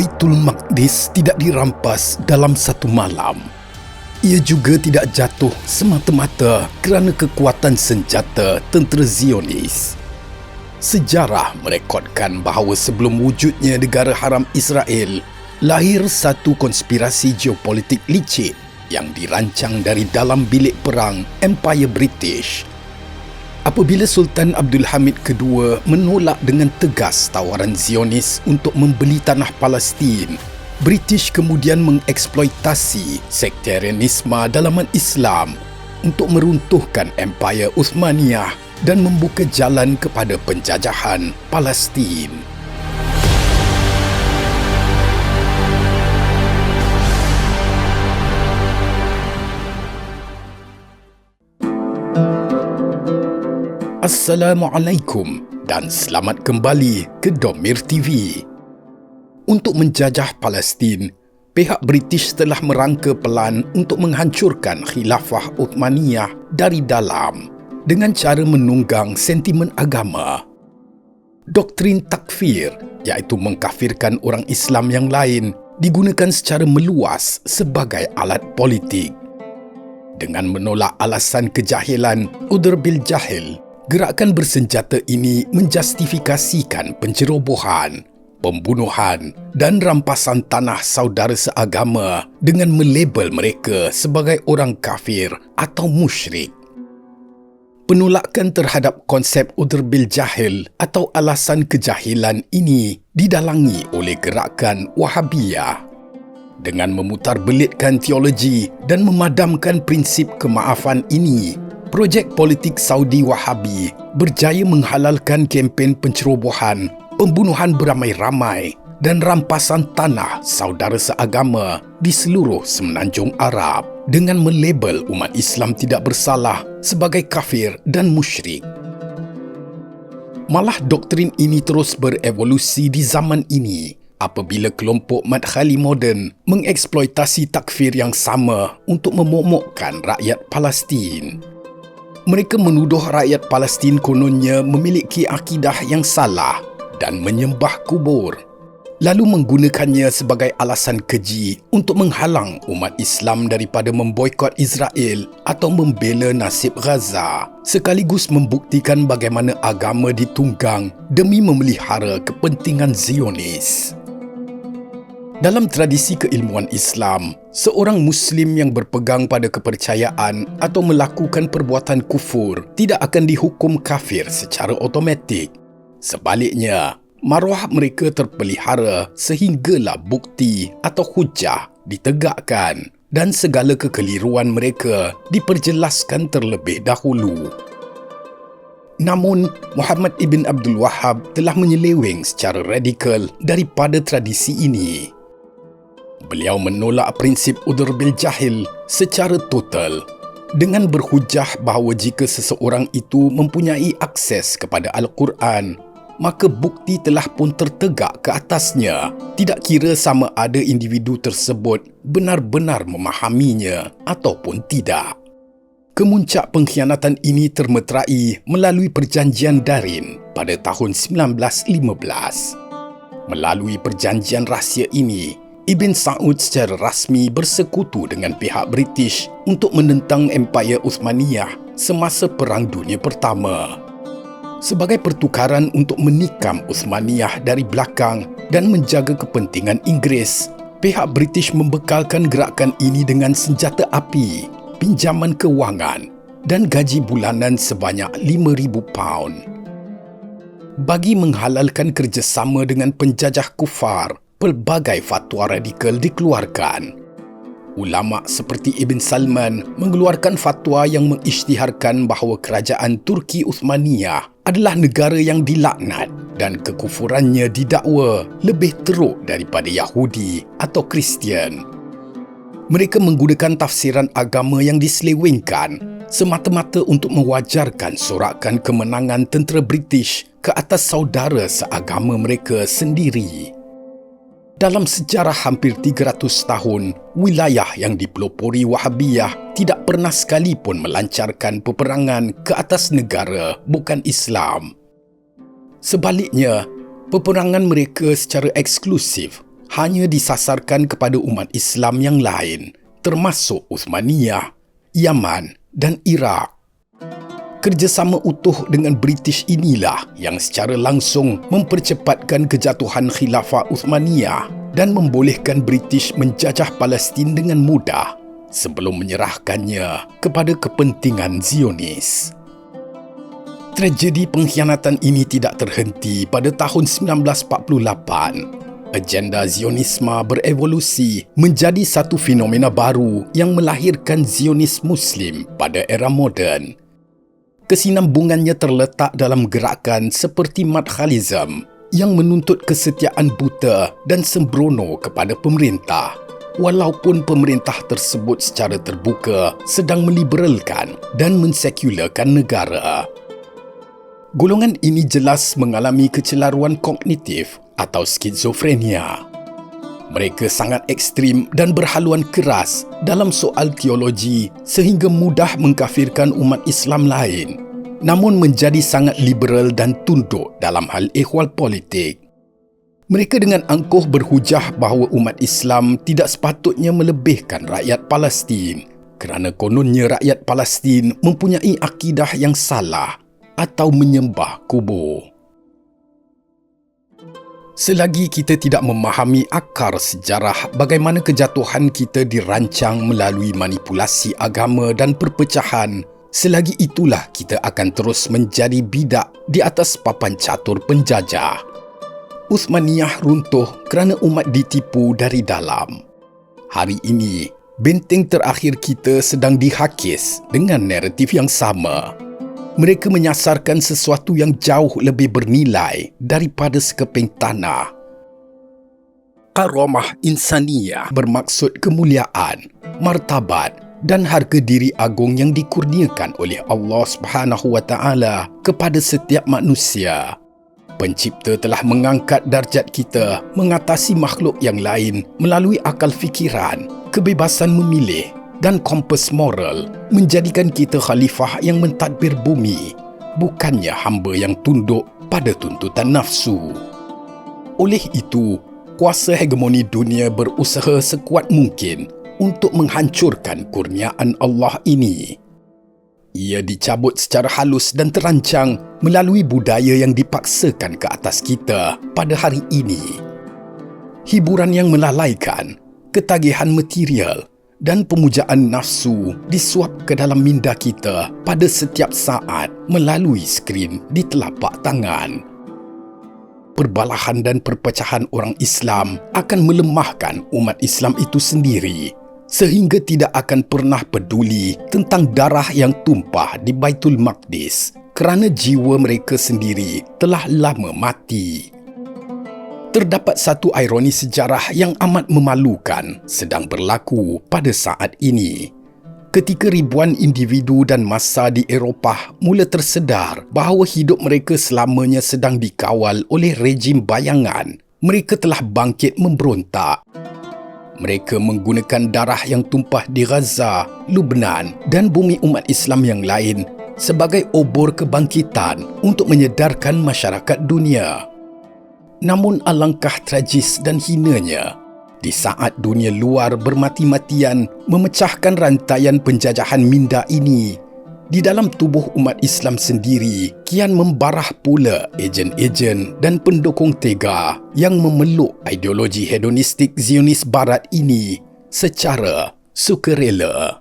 Baitul Maqdis tidak dirampas dalam satu malam. Ia juga tidak jatuh semata-mata kerana kekuatan senjata tentera Zionis. Sejarah merekodkan bahawa sebelum wujudnya negara haram Israel, lahir satu konspirasi geopolitik licik yang dirancang dari dalam bilik perang Empire British. Apabila Sultan Abdul Hamid II menolak dengan tegas tawaran Zionis untuk membeli tanah Palestin, British kemudian mengeksploitasi sektarianisme dalaman Islam untuk meruntuhkan Empire Uthmaniyah dan membuka jalan kepada penjajahan Palestin. Assalamualaikum dan selamat kembali ke Domir TV. Untuk menjajah Palestin, pihak British telah merangka pelan untuk menghancurkan Khilafah Uthmaniyah dari dalam dengan cara menunggang sentimen agama. Doktrin takfir, iaitu mengkafirkan orang Islam yang lain, digunakan secara meluas sebagai alat politik. Dengan menolak alasan kejahilan, udhr bil jahil, gerakan bersenjata ini menjustifikasikan pencerobohan, pembunuhan dan rampasan tanah saudara seagama dengan melabel mereka sebagai orang kafir atau musyrik. Penolakan terhadap konsep udhr bil jahil atau alasan kejahilan ini didalangi oleh gerakan Wahhabiyah. Dengan memutarbelitkan teologi dan memadamkan prinsip kemaafan ini, projek politik Saudi Wahhabi berjaya menghalalkan kempen pencerobohan, pembunuhan beramai-ramai dan rampasan tanah saudara seagama di seluruh semenanjung Arab dengan melabel umat Islam tidak bersalah sebagai kafir dan musyrik. Malah doktrin ini terus berevolusi di zaman ini apabila kelompok madkhali moden mengeksploitasi takfir yang sama untuk memomokkan rakyat Palestin. Mereka menuduh rakyat Palestin kononnya memiliki akidah yang salah dan menyembah kubur, lalu menggunakannya sebagai alasan keji untuk menghalang umat Islam daripada memboikot Israel atau membela nasib Gaza, sekaligus membuktikan bagaimana agama ditunggang demi memelihara kepentingan Zionis. Dalam tradisi keilmuan Islam, seorang Muslim yang berpegang pada kepercayaan atau melakukan perbuatan kufur tidak akan dihukum kafir secara automatik. Sebaliknya, maruah mereka terpelihara sehinggalah bukti atau hujah ditegakkan dan segala kekeliruan mereka diperjelaskan terlebih dahulu. Namun, Muhammad ibn Abdul Wahhab telah menyeleweng secara radikal daripada tradisi ini. Beliau menolak prinsip udhr bil jahil secara total dengan berhujah bahawa jika seseorang itu mempunyai akses kepada Al-Quran, maka bukti telah pun tertegak ke atasnya, tidak kira sama ada individu tersebut benar-benar memahaminya ataupun tidak. Kemuncak pengkhianatan ini termeterai melalui perjanjian Darin pada tahun 1915. Melalui perjanjian rahsia ini, Ibn Saud secara rasmi bersekutu dengan pihak British untuk menentang Empire Uthmaniyah semasa Perang Dunia Pertama. Sebagai pertukaran untuk menikam Uthmaniyah dari belakang dan menjaga kepentingan Inggeris, pihak British membekalkan gerakan ini dengan senjata api, pinjaman kewangan dan gaji bulanan sebanyak £5,000. Bagi menghalalkan kerjasama dengan penjajah kufar, pelbagai fatwa radikal dikeluarkan. Ulama seperti Ibn Salman mengeluarkan fatwa yang mengisytiharkan bahawa kerajaan Turki Uthmaniyah adalah negara yang dilaknat dan kekufurannya didakwa lebih teruk daripada Yahudi atau Kristian. Mereka menggunakan tafsiran agama yang diselewengkan semata-mata untuk mewajarkan sorakan kemenangan tentera British ke atas saudara seagama mereka sendiri. Dalam sejarah hampir 300 tahun, wilayah yang dipelopori Wahhabiyah tidak pernah sekalipun melancarkan peperangan ke atas negara bukan Islam. Sebaliknya, peperangan mereka secara eksklusif hanya disasarkan kepada umat Islam yang lain, termasuk Uthmaniyah, Yaman dan Iraq. Kerjasama utuh dengan British inilah yang secara langsung mempercepatkan kejatuhan Khilafah Uthmaniyah dan membolehkan British menjajah Palestin dengan mudah sebelum menyerahkannya kepada kepentingan Zionis. Tragedi pengkhianatan ini tidak terhenti pada tahun 1948. Agenda Zionisme berevolusi menjadi satu fenomena baru yang melahirkan Zionis Muslim pada era moden. Kesinambungannya terletak dalam gerakan seperti Madkhalism yang menuntut kesetiaan buta dan sembrono kepada pemerintah, walaupun pemerintah tersebut secara terbuka sedang meliberalkan dan mensekularkan negara. Golongan ini jelas mengalami kecelaruan kognitif atau skizofrenia. Mereka sangat ekstrim dan berhaluan keras dalam soal teologi sehingga mudah mengkafirkan umat Islam lain, namun menjadi sangat liberal dan tunduk dalam hal ehwal politik. Mereka dengan angkuh berhujah bahawa umat Islam tidak sepatutnya melebihkan rakyat Palestin kerana kononnya rakyat Palestin mempunyai akidah yang salah atau menyembah kubur. Selagi kita tidak memahami akar sejarah bagaimana kejatuhan kita dirancang melalui manipulasi agama dan perpecahan, selagi itulah kita akan terus menjadi bidak di atas papan catur penjajah. Uthmaniyah runtuh kerana umat ditipu dari dalam. Hari ini, benteng terakhir kita sedang dihakis dengan naratif yang sama. Mereka menyasarkan sesuatu yang jauh lebih bernilai daripada sekeping tanah. Karamah insaniyah bermaksud kemuliaan, martabat dan harga diri agung yang dikurniakan oleh Allah Subhanahu wa taala kepada setiap manusia. Pencipta telah mengangkat darjat kita mengatasi makhluk yang lain melalui akal fikiran, kebebasan memilih dan kompas moral, menjadikan kita khalifah yang mentadbir bumi, bukannya hamba yang tunduk pada tuntutan nafsu. Oleh itu, kuasa hegemoni dunia berusaha sekuat mungkin untuk menghancurkan kurniaan Allah ini. Ia dicabut secara halus dan terancang melalui budaya yang dipaksakan ke atas kita pada hari ini. Hiburan yang melalaikan, ketagihan material dan pemujaan nafsu disuap ke dalam minda kita pada setiap saat melalui skrin di telapak tangan. Perbalahan dan perpecahan orang Islam akan melemahkan umat Islam itu sendiri, sehingga tidak akan pernah peduli tentang darah yang tumpah di Baitul Maqdis kerana jiwa mereka sendiri telah lama mati. Terdapat satu ironi sejarah yang amat memalukan sedang berlaku pada saat ini. Ketika ribuan individu dan massa di Eropah mula tersedar bahawa hidup mereka selamanya sedang dikawal oleh rejim bayangan, mereka telah bangkit memberontak. Mereka menggunakan darah yang tumpah di Gaza, Lubnan dan bumi umat Islam yang lain sebagai obor kebangkitan untuk menyedarkan masyarakat dunia. Namun alangkah tragis dan hinanya, di saat dunia luar bermati-matian memecahkan rantaian penjajahan minda ini, di dalam tubuh umat Islam sendiri kian membarah pula ejen-ejen dan pendukung tega yang memeluk ideologi hedonistik Zionis Barat ini secara sukarela.